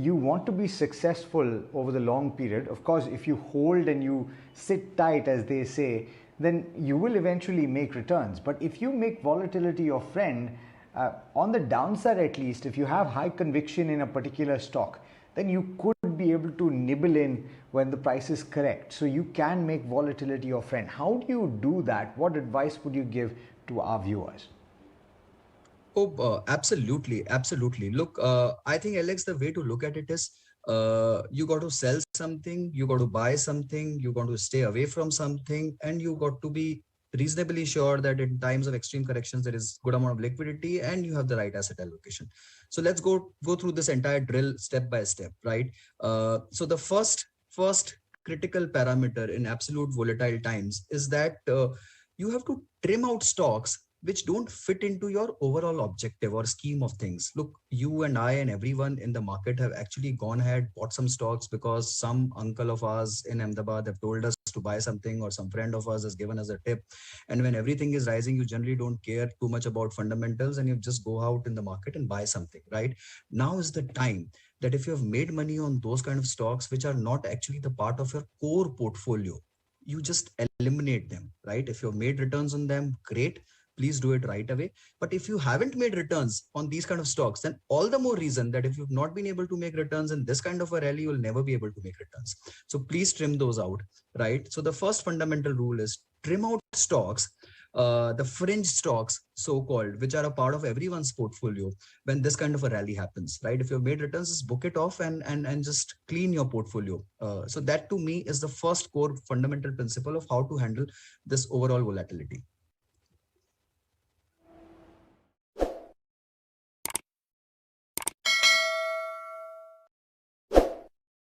you want to be successful over the long period, of course, if you hold and you sit tight, as they say, then you will eventually make returns. But if you make volatility your friend, on the downside at least, if you have high conviction in a particular stock, then you could be able to nibble in when the price is correct. So you can make volatility your friend. How do you do that? What advice would you give to our viewers? Oh, absolutely, absolutely. Look, I think, Alex, the way to look at it is you got to sell something, you got to buy something, you got to stay away from something, and you got to be reasonably sure that in times of extreme corrections there is good amount of liquidity and you have the right asset allocation. So let's go through this entire drill step by step, right? So the first critical parameter in absolute volatile times is that you have to trim out stocks which don't fit into your overall objective or scheme of things. Look, you and I and everyone in the market have actually gone ahead, bought some stocks because some uncle of ours in Ahmedabad have told us to buy something, or some friend of ours has given us a tip. And when everything is rising, you generally don't care too much about fundamentals and you just go out in the market and buy something, right? Now is the time that if you have made money on those kind of stocks which are not actually the part of your core portfolio, you just eliminate them, right? If you've made returns on them, great, please do it right away. But if you haven't made returns on these kind of stocks, then all the more reason that if you've not been able to make returns in this kind of a rally, you'll never be able to make returns. So please trim those out, right? So the first fundamental rule is trim out stocks, the fringe stocks, so-called, which are a part of everyone's portfolio when this kind of a rally happens, right? If you've made returns, just book it off and just clean your portfolio. So that to me is the first core fundamental principle of how to handle this overall volatility.